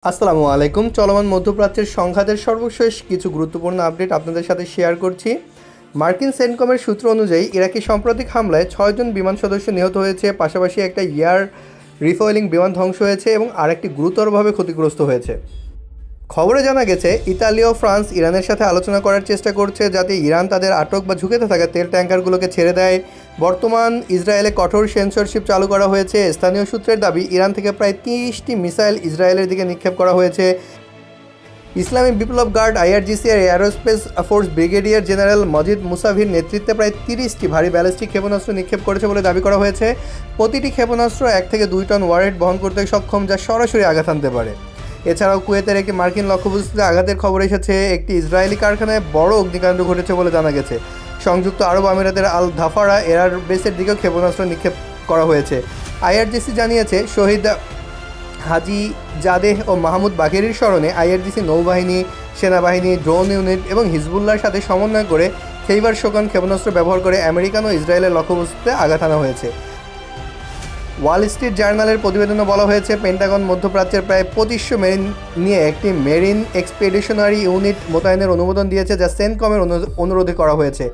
আসসালামু আলাইকুম। চলমান মধ্যপ্রাচ্যের সংঘাতের সর্বশেষ কিছু গুরুত্বপূর্ণ আপডেট আপনাদের সাথে শেয়ার করছি। মার্কিন সেন্টকমের সূত্র অনুযায়ী ইরাকি সাম্প্রতিক হামলায় 6 জন বিমান সদস্য নিহত হয়েছে, পাশাপাশি একটা এয়ার রিফয়েলিং বিমান ধ্বংস হয়েছে এবং আরেকটি গুরুতরভাবে ক্ষতিগ্রস্ত হয়েছে। খবরে জানা গেছে ইতালি ও ফ্রান্স ইরানের সাথে আলোচনা করার চেষ্টা করছে যাতে ইরান তাদের আটক বা ঝুঁকিতে থাকা তেল ট্যাঙ্কারগুলোকে ছেড়ে দেয়। বর্তমান ইসরায়েলে কঠোর সেন্সরশিপ চালু করা হয়েছে। স্থানীয় সূত্রের দাবি ইরান থেকে প্রায় 30টি মিসাইল ইসরায়েলের দিকে নিক্ষেপ করা হয়েছে। ইসলামী বিপ্লব গার্ড আইআরজিসি এর aerospace force brigadier general Majid মুসাভির নেতৃত্বে প্রায় 30টি ভারী ব্যালিস্টিক ক্ষেপণাস্ত্র নিক্ষেপ করেছে বলে দাবি করা হয়েছে। প্রতিটি ক্ষেপণাস্ত্র 1 থেকে 2 টন ওয়ারহেড বহন করতে সক্ষম, যা সরাসরি আঘাত আনতে পারে। এছাড়াও কুয়েতের একটি মার্কিন লক্ষ্যবস্তুতে আঘাতের খবর এসেছে। একটি ইসরায়েলি কারখানায় বড় অগ্নিকাণ্ড ঘটেছে বলে জানা গেছে। সংযুক্ত আরব আমিরাতের আল ধাফারা এয়ার বেসের দিকেও ক্ষেপণাস্ত্র নিক্ষেপ করা হয়েছে। আইআরজিসি জানিয়েছে শহীদ হাজি জাদেহ ও মাহমুদ বাঘেরির স্মরণে আইআরজিসি নৌবাহিনী, সেনাবাহিনী, ড্রোন ইউনিট এবং হিজবুল্লাহর সাথে সমন্বয় করে খেইবার শোকান ক্ষেপণাস্ত্র ব্যবহার করে আমেরিকান ও ইসরায়েলের লক্ষ্যবস্তুতে আঘাত আনা হয়েছে। ওয়াল স্ট্রিট জার্নালের প্রতিবেদনে বলা হয়েছে পেন্টাগন মধ্যপ্রাচ্যের প্রায় 2500 মেরিন নিয়ে একটি মেরিন এক্সপেডিশনারি ইউনিট মোতায়েনের অনুমোদন দিয়েছে, যা সেন্টকমের অনুরোধে করা হয়েছে।